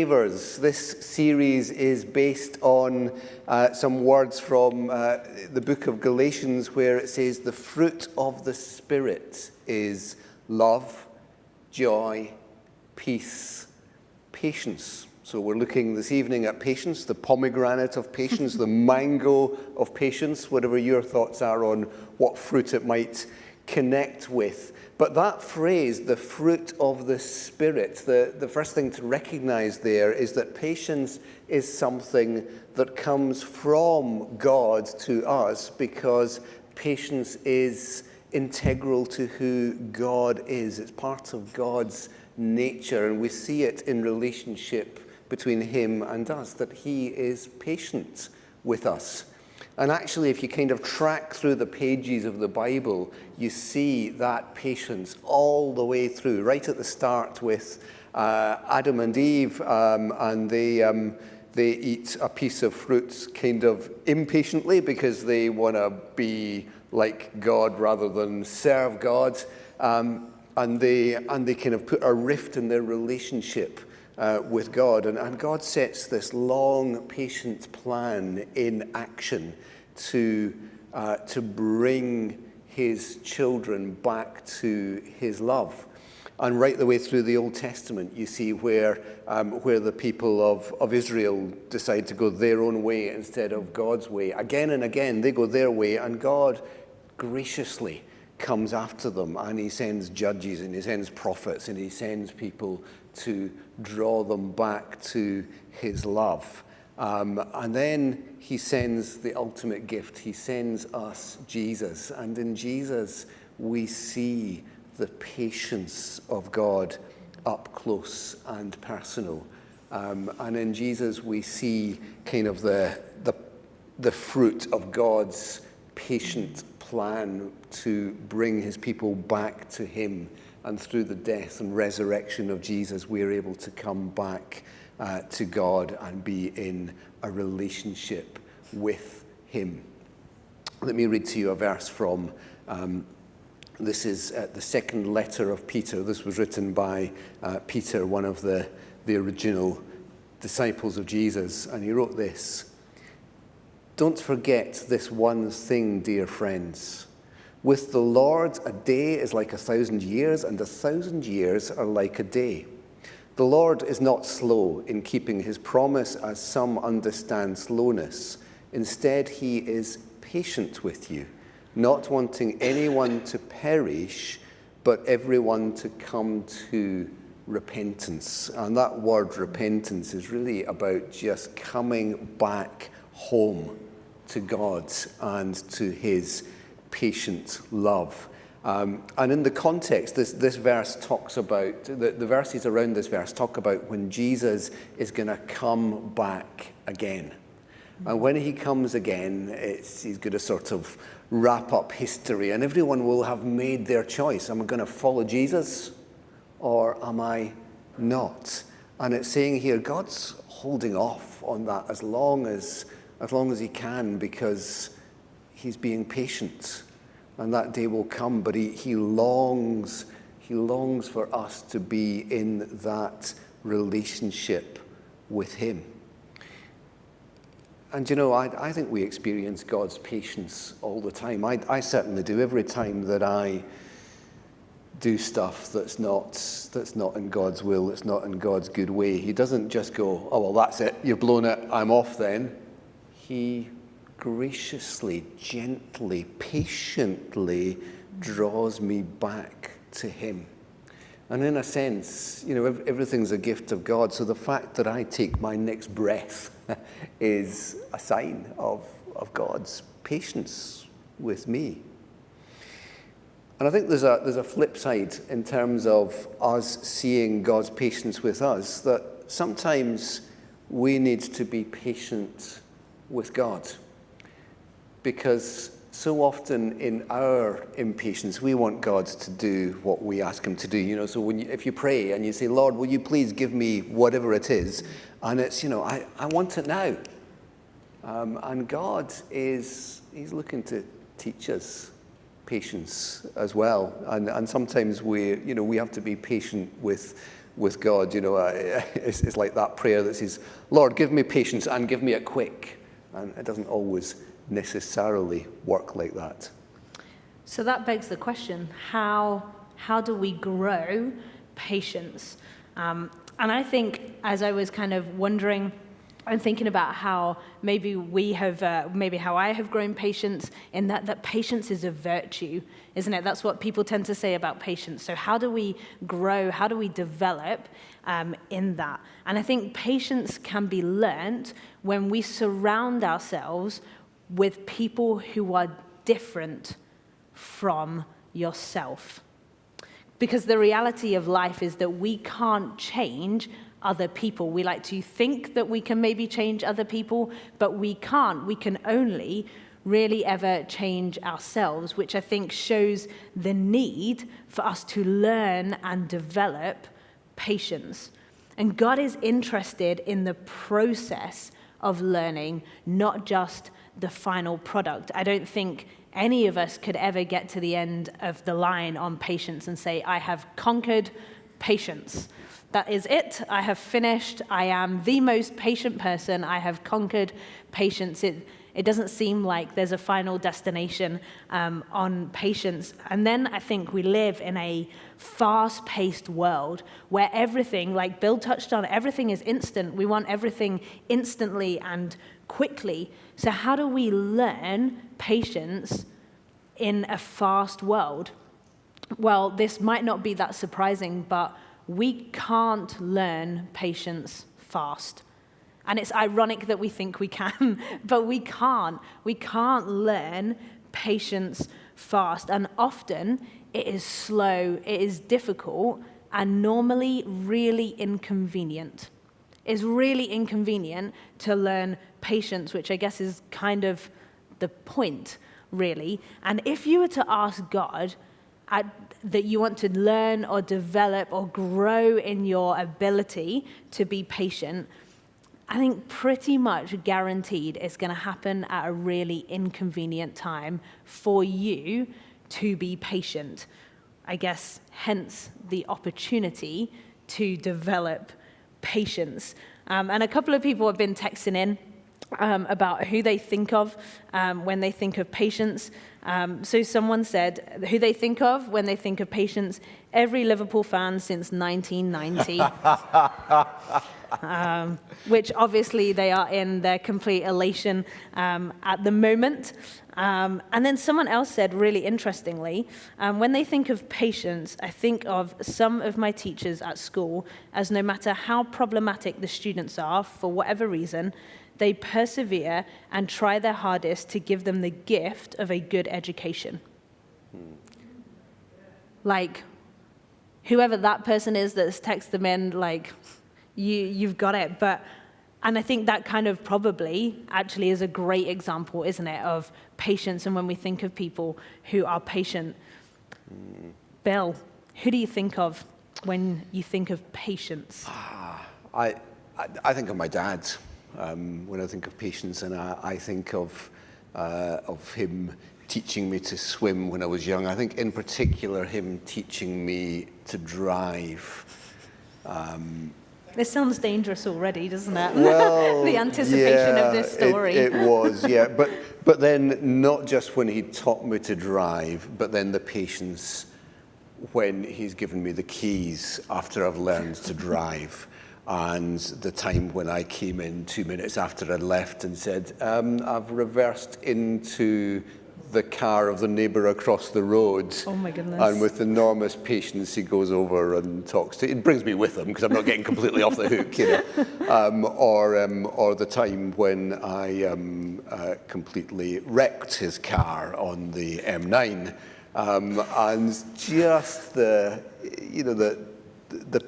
Flavours. This series is based on some words from the book of Galatians, where it says the fruit of the Spirit is love, joy, peace, patience. So we're looking this evening at patience, the pomegranate of patience, the mango of patience, whatever your thoughts are on what fruit it might connect with. But that phrase, the fruit of the Spirit, the first thing to recognize there is that patience is something that comes from God to us, because patience is integral to who God is. It's part of God's nature, and we see it in relationship between him and us, that he is patient with us. And actually, if you kind of track through the pages of the Bible, you see that patience all the way through, right at the start with Adam and Eve, and they eat a piece of fruit kind of impatiently because they want to be like God rather than serve God, and they kind of put a rift in their relationship with God, and God sets this long, patient plan in action to bring his children back to his love. And right the way through the Old Testament, you see where the people of Israel decide to go their own way instead of God's way. Again and again, they go their way, and God graciously comes after them, and he sends judges, and he sends prophets, and he sends people to draw them back to his love. And then he sends the ultimate gift. He sends us Jesus. And in Jesus, we see the patience of God up close and personal. And in Jesus, we see kind of the fruit of God's patient plan to bring his people back to him. And through the death and resurrection of Jesus, we're able to come back to God and be in a relationship with him. Let me read to you a verse from, this is the second letter of Peter. This was written by Peter, one of the original disciples of Jesus. And he wrote this: "Don't forget this one thing, dear friends. With the Lord, a day is like 1,000 years, and 1,000 years are like a day. The Lord is not slow in keeping his promise, as some understand slowness. Instead, he is patient with you, not wanting anyone to perish, but everyone to come to repentance." And that word repentance is really about just coming back home to God and to his patient love. And in the context, this verse talks about, the verses around this verse talk about when Jesus is going to come back again. And when he comes again, he's going to sort of wrap up history, and everyone will have made their choice. Am I going to follow Jesus, or am I not? And it's saying here, God's holding off on that as long as he can, because he's being patient, and that day will come. But he longs for us to be in that relationship with him. And you know, I think we experience God's patience all the time. I certainly do. Every time that I do stuff that's not in God's will, that's not in God's good way, he doesn't just go, "Oh, well, that's it, you've blown it, I'm off then." He graciously, gently, patiently draws me back to him. And in a sense, you know, everything's a gift of God. So the fact that I take my next breath is a sign of God's patience with me. And I think there's a flip side in terms of us seeing God's patience with us, that sometimes we need to be patient with God. Because so often in our impatience, we want God to do what we ask him to do. You know, so if you pray and you say, "Lord, will you please give me whatever it is?" And it's, you know, I want it now. And God he's looking to teach us patience as well. And sometimes we have to be patient with with God. You know, it's like that prayer that says, Lord, give me patience and give me it quick. And it doesn't always necessarily work like that. So that begs the question, how do we grow patience? And I think as I was kind of wondering and thinking about how maybe we have, maybe how I have grown patience, in that patience is a virtue, isn't it? That's what people tend to say about patience. So how do we grow? How do we develop in that? And I think patience can be learnt when we surround ourselves with people who are different from yourself. Because the reality of life is that we can't change other people. We like to think that we can maybe change other people, but we can't. We can only really ever change ourselves, which I think shows the need for us to learn and develop patience. And God is interested in the process of learning, not just the final product. I don't think any of us could ever get to the end of the line on patience and say, I have conquered patience. That is it. I have finished. I am the most patient person. I have conquered patience. It doesn't seem like there's a final destination on patience. And then I think we live in a fast-paced world where everything, like Bill touched on, everything is instant. We want everything instantly and quickly. So how do we learn patience in a fast world? Well, this might not be that surprising, but we can't learn patience fast. And it's ironic that we think we can, but we can't. We can't learn patience fast. And often it is slow, it is difficult, and normally really inconvenient. It's really inconvenient to learn patience, which I guess is kind of the point, really. And if you were to ask God that you want to learn or develop or grow in your ability to be patient, I think pretty much guaranteed it's going to happen at a really inconvenient time for you to be patient. I guess hence the opportunity to develop patience. And a couple of people have been texting in about who they think of when they think of patience. So someone said who they think of when they think of patience, every Liverpool fan since 1990. Which obviously they are in their complete elation at the moment. And then someone else said, really interestingly, when they think of patience, I think of some of my teachers at school as no matter how problematic the students are, for whatever reason, they persevere and try their hardest to give them the gift of a good education. Like, whoever that person is that's texted them in, like, you've got it. And I think that kind of probably actually is a great example, isn't it, of patience, and when we think of people who are patient. Bill, who do you think of when you think of patience? I think of my dad when I think of patience, and I think of him teaching me to swim when I was young. I think in particular him teaching me to drive. This sounds dangerous already, doesn't it? Well, the anticipation of this story. It was, yeah. But then not just when he taught me to drive, but then the patience when he's given me the keys after I've learned to drive. And the time when I came in 2 minutes after I'd left and said, I've reversed into the car of the neighbour across the road. Oh my goodness. And with enormous patience he goes over and talks to, it brings me with him because I'm not getting completely off the hook, you know. Or the time when I completely wrecked his car on the M9. And just the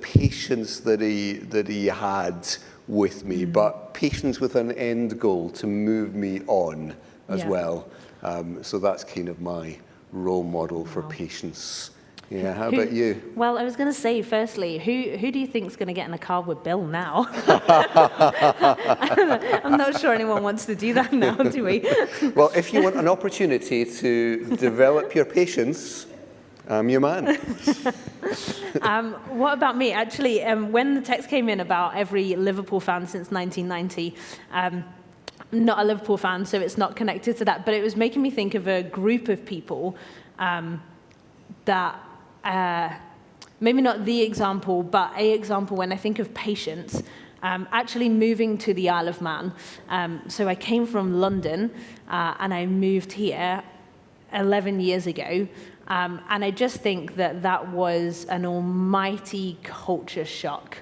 patience that he had with me, but patience with an end goal to move me on as well. So that's kind of my role model for patience. Yeah, how about you? Well, I was going to say, firstly, who do you think is going to get in a car with Bill now? I'm not sure anyone wants to do that now, do we? Well, if you want an opportunity to develop your patience, I'm your man. What about me? Actually, when the text came in about every Liverpool fan since 1990, not a Liverpool fan, so it's not connected to that, but it was making me think of a group of people that, maybe not the example, but a example when I think of patience, actually moving to the Isle of Man. So I came from London, and I moved here 11 years ago. And I just think that that was an almighty culture shock.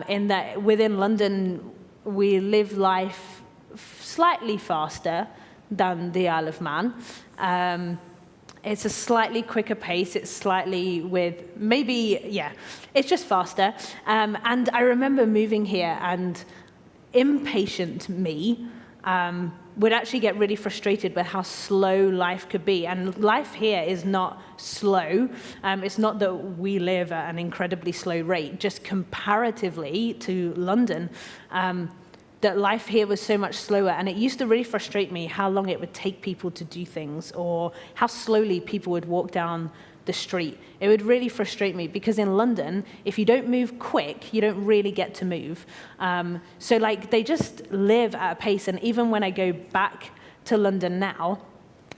In that within London, we live life slightly faster than the Isle of Man. It's a slightly quicker pace. It's slightly it's just faster. And I remember moving here, and impatient me would actually get really frustrated with how slow life could be. And life here is not slow. It's not that we live at an incredibly slow rate, just comparatively to London, that life here was so much slower. And it used to really frustrate me how long it would take people to do things, or how slowly people would walk down the street. It would really frustrate me, because in London, if you don't move quick, you don't really get to move. So they just live at a pace. And even when I go back to London now,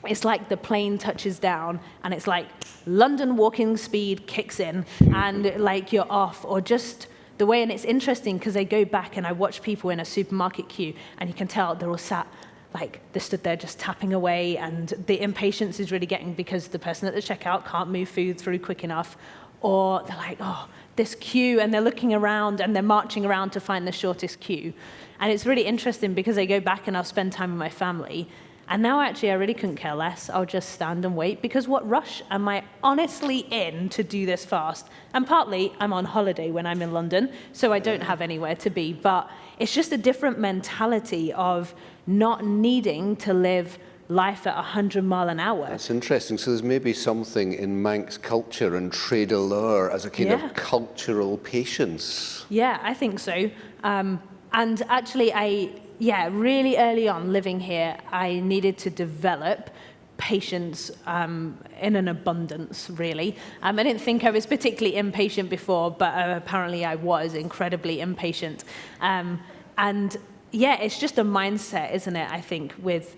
it's like the plane touches down and it's like London walking speed kicks in and you're off, or just the way. And it's interesting because I go back and I watch people in a supermarket queue, and you can tell they're all sat they stood there just tapping away, and the impatience is really getting because the person at the checkout can't move food through quick enough. Or they're like, oh, this queue, and they're looking around and they're marching around to find the shortest queue. And it's really interesting because I go back and I'll spend time with my family, and now actually I really couldn't care less. I'll just stand and wait, because what rush am I honestly in to do this fast? And partly I'm on holiday when I'm in London, so I don't have anywhere to be, but it's just a different mentality of not needing to live life at 100 miles an hour. That's interesting. So there's maybe something in Manx culture and trade allure as a kind of cultural patience. Yeah, I think so. And actually, really early on living here, I needed to develop patience in an abundance, really. I didn't think I was particularly impatient before, but apparently I was incredibly impatient. It's just a mindset, isn't it, I think, with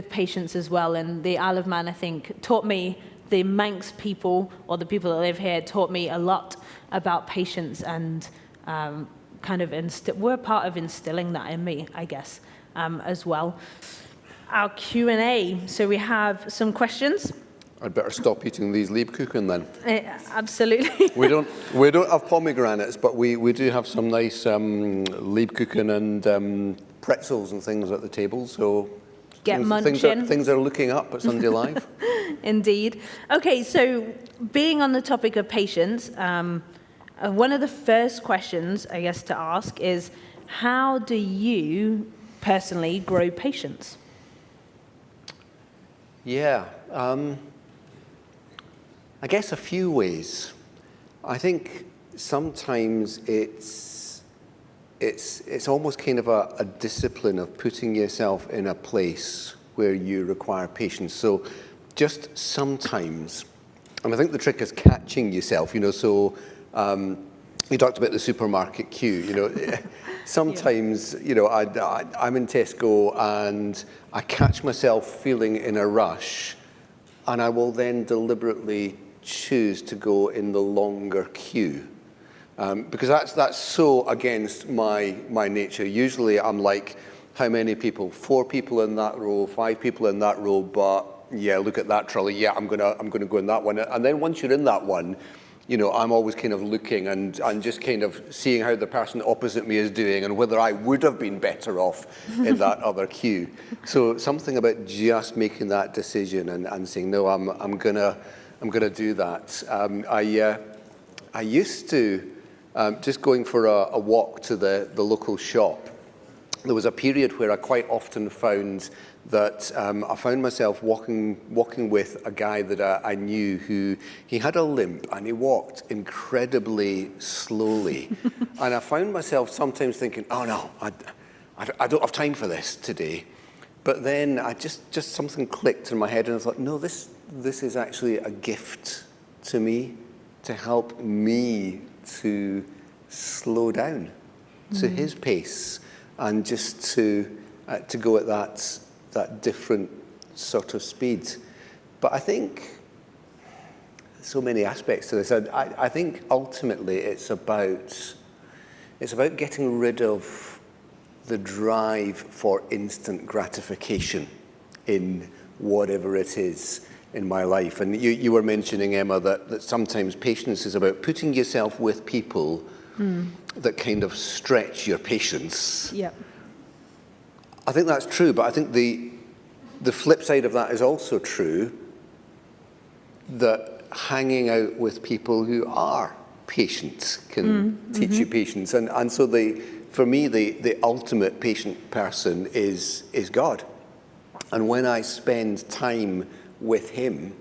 patience as well. And the Isle of Man, I think, taught me, the Manx people, or the people that live here, taught me a lot about patience, and we're part of instilling that in me, I guess, as well. Our Q&A. So we have some questions. I'd better stop eating these Lebkuchen then. Absolutely. we don't have pomegranates, but we do have some nice Lebkuchen and pretzels and things at the table. So get munching. Things are looking up at Sunday Live. Indeed. Okay, so being on the topic of patience, one of the first questions, I guess, to ask is, how do you personally grow patience? Yeah. I guess a few ways. I think sometimes it's almost kind of a discipline of putting yourself in a place where you require patience. So just sometimes, and I think the trick is catching yourself, so you talked about the supermarket queue, sometimes, I'm in Tesco and I catch myself feeling in a rush, and I will then deliberately choose to go in the longer queue, because that's so against my nature. Usually I'm like, how many people? 4 people in that row, 5 people in that row, but yeah, look at that trolley. Yeah, I'm gonna go in that one. And then once you're in that one, I'm always kind of looking and just kind of seeing how the person opposite me is doing and whether I would have been better off in that other queue. So something about just making that decision and saying, no, I'm gonna do that. I used to, just going for a walk to the local shop, there was a period where I quite often found that I found myself walking with a guy that I knew who, he had a limp and he walked incredibly slowly. And I found myself sometimes thinking, oh no, I don't have time for this today. But then I just something clicked in my head and I thought, no, this is actually a gift to me to help me to slow down to his pace and just to go at that different sort of speed. But I think so many aspects to this. I think ultimately it's about getting rid of the drive for instant gratification in whatever it is in my life. And you were mentioning, Emma, that sometimes patience is about putting yourself with people that kind of stretch your patience. Yep. I think that's true, but I think the flip side of that is also true, that hanging out with people who are patient can teach you patience. And so for me, the ultimate patient person is God. And when I spend time with him,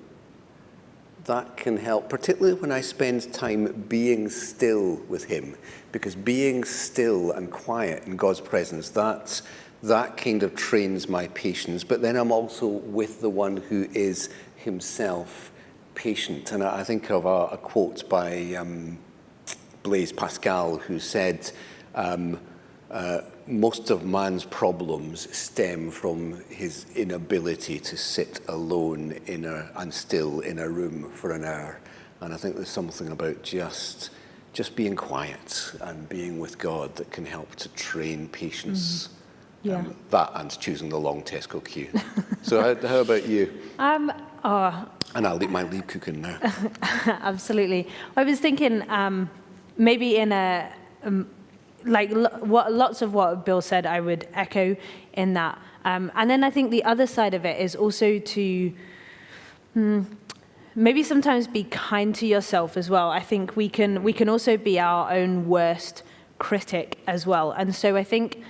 that can help, particularly when I spend time being still with him, because being still and quiet in God's presence, that kind of trains my patience. But then I'm also with the one who is himself patient. And I think of a quote by Blaise Pascal, who said, most of man's problems stem from his inability to sit alone and still in a room for an hour. And I think there's something about just being quiet and being with God that can help to train patience. Yeah. That and choosing the long Tesco queue. So how about you? And I'll leave my lead cooking now. Absolutely. I was thinking maybe in a lots of what Bill said, I would echo in that. And then I think the other side of it is also to maybe sometimes be kind to yourself as well. I think we can also be our own worst critic as well. And so I think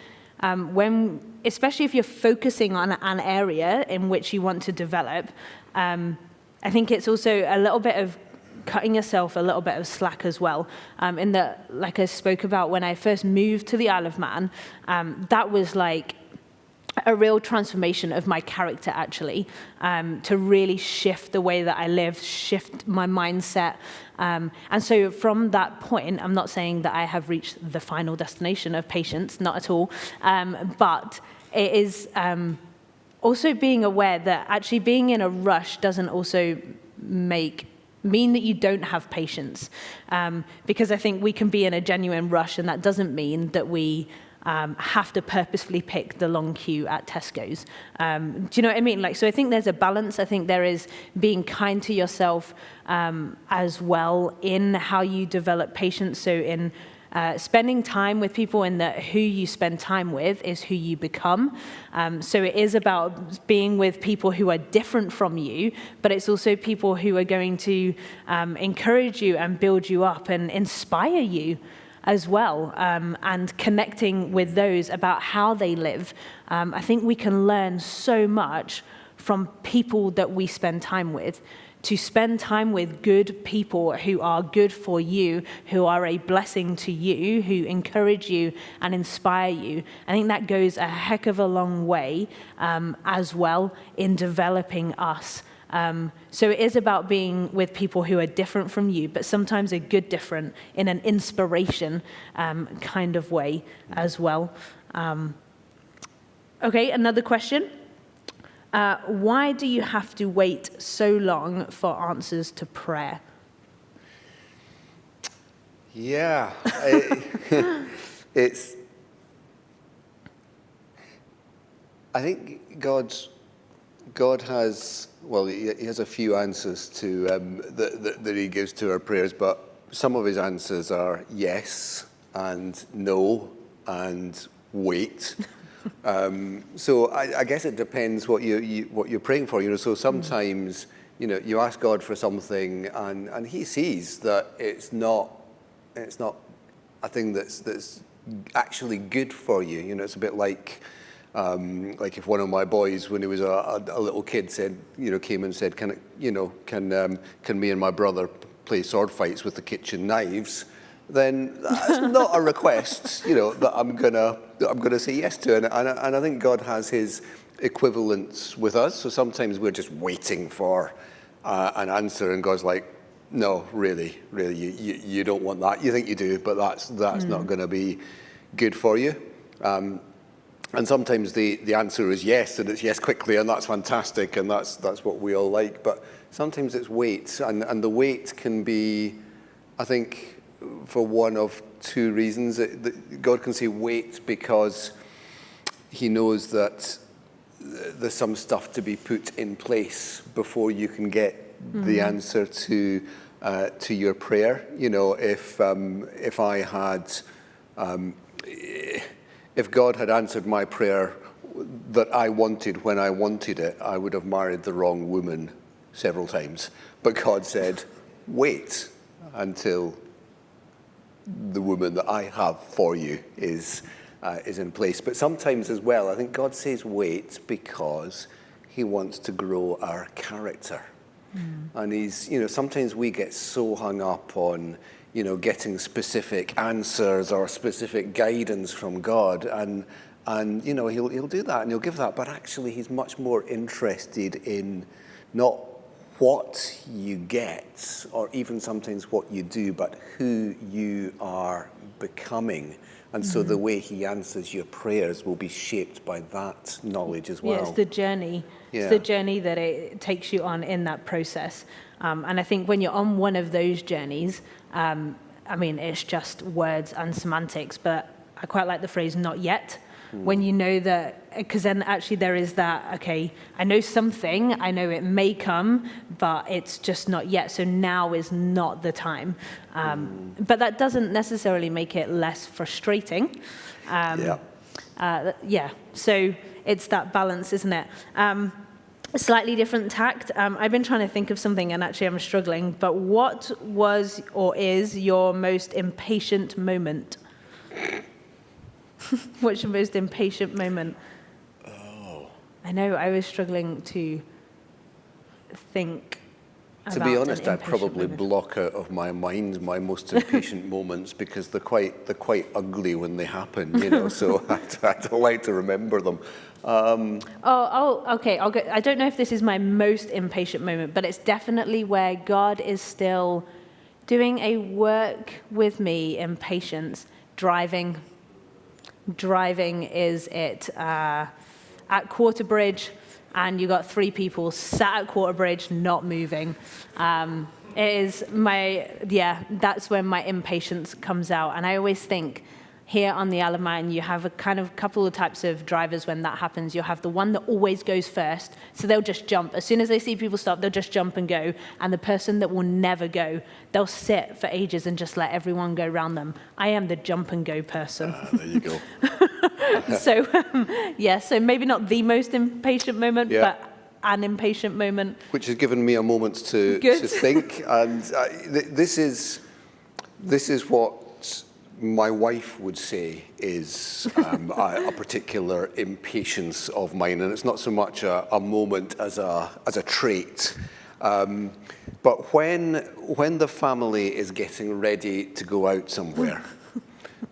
especially if you're focusing on an area in which you want to develop, I think it's also a little bit of cutting yourself a little bit of slack as well. In that, like I spoke about when I first moved to the Isle of Man, that was like a real transformation of my character, actually, to really shift the way that I live, shift my mindset. And so from that point, I'm not saying that I have reached the final destination of patience, not at all, but it is also being aware that actually being in a rush doesn't also mean that you don't have patience, because I think we can be in a genuine rush, and that doesn't mean that we have to purposefully pick the long queue at Tesco's. Do you know what I mean? So I think there's a balance. I think there is being kind to yourself as well in how you develop patience. So in spending time with people, and that who you spend time with is who you become. So it is about being with people who are different from you, but it's also people who are going to encourage you and build you up and inspire you as well, and connecting with those about how they live. I think we can learn so much from people that we spend time with. To spend time with good people who are good for you, who are a blessing to you, who encourage you and inspire you. I think that goes a heck of a long way as well in developing us. So it is about being with people who are different from you, but sometimes a good different in an inspiration kind of way as well. Okay, another question. Why do you have to wait so long for answers to prayer? Yeah, I think God has, well, he has a few answers to that he gives to our prayers, but some of his answers are yes and no and wait. So I guess it depends what you're praying for. So sometimes you ask God for something, and he sees that it's not a thing that's actually good for you. It's a bit like if one of my boys, when he was a little kid, came and said, can me and my brother play sword fights with the kitchen knives? Then that's not a request, that I'm gonna say yes to. And I think God has his equivalents with us. So sometimes we're just waiting for an answer, and God's like, No, really, you don't want that. You think you do, but that's not going to be good for you. And sometimes the answer is yes, and it's yes quickly, and that's fantastic, and that's what we all like. But sometimes it's wait, and the wait can be, I think, for one of two reasons. God can say wait because he knows that there's some stuff to be put in place before you can get the answer to your prayer. You know, if God had answered my prayer that I wanted when I wanted it, I would have married the wrong woman several times. But God said, wait until the woman that I have for you is in place. But sometimes as well, I think God says wait because he wants to grow our character. And sometimes we get so hung up on, getting specific answers or specific guidance from God, and he'll do that and he'll give that, but actually he's much more interested in not what you get or even sometimes what you do, but who you are becoming. And so the way he answers your prayers will be shaped by that knowledge as well. Yeah, it's the journey. Yeah. It's the journey that it takes you on in that process. And I think when you're on one of those journeys, it's just words and semantics, but I quite like the phrase "not yet." When you know that, because then actually there is that, okay, I know something, I know it may come, but it's just not yet. So now is not the time. But that doesn't necessarily make it less frustrating. So it's that balance, isn't it? A slightly different tact. I've been trying to think of something, and actually I'm struggling. But what was or is your most impatient moment? What's your most impatient moment? Oh. I know, I was struggling to think. To be honest, I probably block out of my mind my most impatient moments because they're quite ugly when they happen, so I don't like to remember them. Okay. I don't know if this is my most impatient moment, but it's definitely where God is still doing a work with me in patience. Driving is it at Quarterbridge, and you got 3 people sat at Quarterbridge not moving. That's when my impatience comes out. And I always think here on the Isle of Man, you have a kind of couple of types of drivers when that happens. You'll have the one that always goes first, so they'll just jump. As soon as they see people stop, they'll just jump and go. And the person that will never go, they'll sit for ages and just let everyone go around them. I am the jump and go person. There you go. So maybe not the most impatient moment, but an impatient moment. Which has given me a moment to think. And this is what my wife would say is a particular impatience of mine, and it's not so much a moment as a trait. But when the family is getting ready to go out somewhere,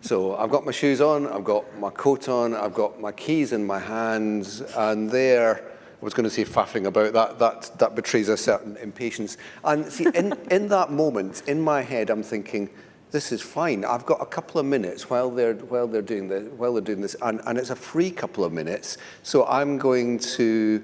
so I've got my shoes on, I've got my coat on, I've got my keys in my hands, and I was going to say faffing about, that betrays a certain impatience. And see, in that moment, in my head, I'm thinking, this is fine. I've got a couple of minutes while they're doing this, and it's a free couple of minutes. So I'm going to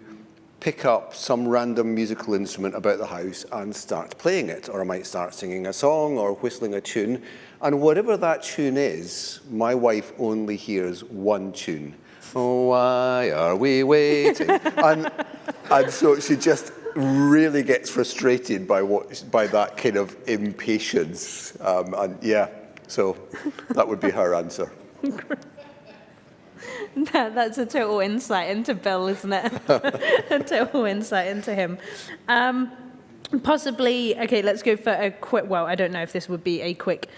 pick up some random musical instrument about the house and start playing it, or I might start singing a song or whistling a tune. And whatever that tune is, my wife only hears one tune. Oh, why are we waiting? and so she just really gets frustrated by that kind of impatience, so that would be her answer. That's a total insight into Bill, isn't it? A total insight into him. Possibly, okay, let's go for a quick, I don't know if this would be a quick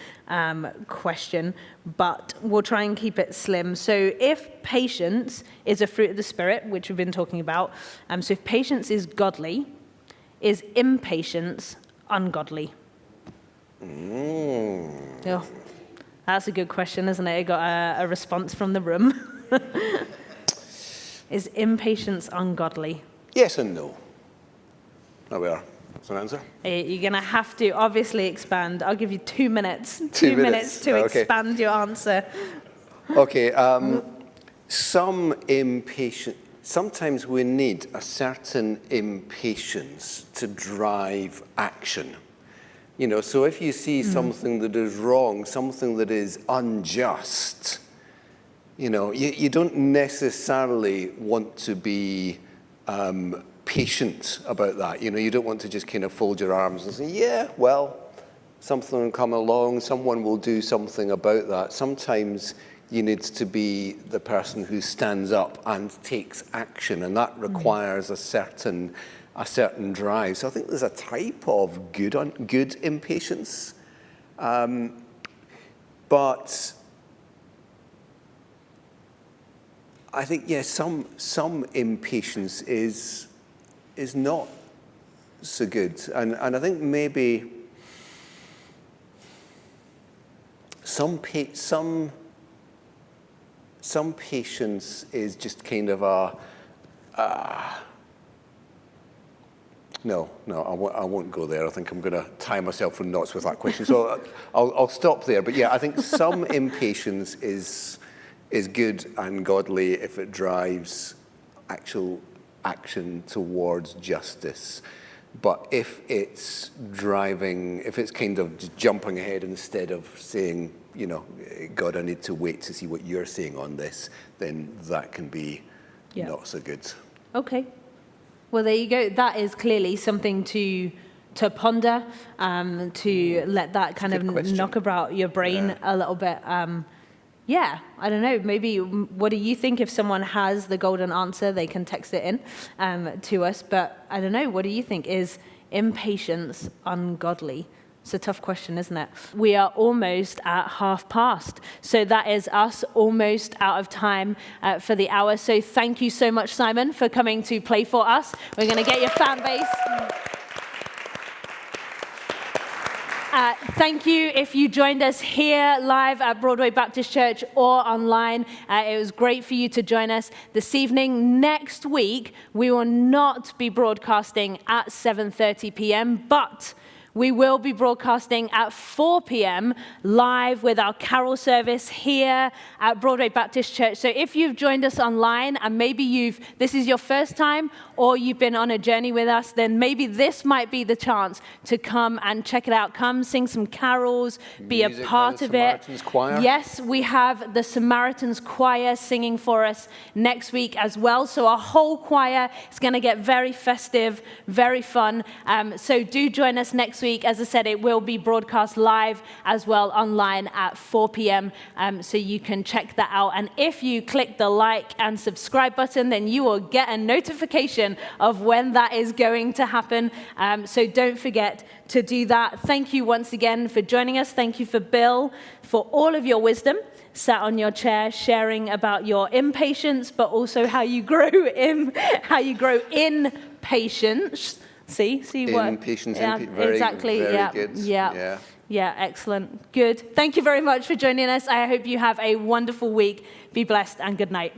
question, but we'll try and keep it slim. So if patience is a fruit of the Spirit, which we've been talking about, so if patience is godly, is impatience ungodly? Oh, that's a good question, isn't it? I got a response from the room. Is impatience ungodly? Yes and no. There we are. That's an answer? You're going to have to obviously expand. I'll give you 2 minutes. 2 minutes to expand your answer. Okay. Sometimes we need a certain impatience to drive action. So if you see something that is wrong, something that is unjust, you don't necessarily want to be patient about that. You don't want to just kind of fold your arms and say, yeah, well, something will come along, someone will do something about that. Sometimes you need to be the person who stands up and takes action, and that requires a certain drive. So I think there's a type of good impatience, but I think some impatience is not so good, and I think maybe some patience is just kind of no, I won't go there. I think I'm going to tie myself in knots with that question. So I'll stop there. But yeah, I think some impatience is good and godly if it drives actual action towards justice. But if it's kind of just jumping ahead instead of saying, God, I need to wait to see what you're saying on this, then that can be not so good. Okay. Well, there you go. That is clearly something to ponder, to let that kind of knock about your brain a little bit. I don't know. Maybe what do you think? If someone has the golden answer, they can text it in to us. But I don't know. What do you think? Is impatience ungodly? It's a tough question, isn't it? We are almost at past. So that is us almost out of time for the hour. So thank you so much, Simon, for coming to play for us. We're going to get your fan base. Thank you if you joined us here live at Broadway Baptist Church or online. It was great for you to join us this evening. Next week, we will not be broadcasting at 7:30 p.m., but we will be broadcasting at 4 p.m. live with our carol service here at Broadway Baptist Church. So if you've joined us online and maybe this is your first time or you've been on a journey with us, then maybe this might be the chance to come and check it out. Come sing some carols, be a part of it. Choir. Yes, we have the Samaritans Choir singing for us next week as well. So our whole choir is going to get very festive, very fun. So do join us next week. As I said, it will be broadcast live as well online at 4 p.m. So you can check that out. And if you click the like and subscribe button, then you will get a notification of when that is going to happen. So don't forget to do that. Thank you once again for joining us. Thank you for Bill for all of your wisdom. Sat on your chair sharing about your impatience, but also how you grow in patience. See what? Impatience, very, exactly. Very good. Yeah, excellent. Good. Thank you very much for joining us. I hope you have a wonderful week. Be blessed and good night.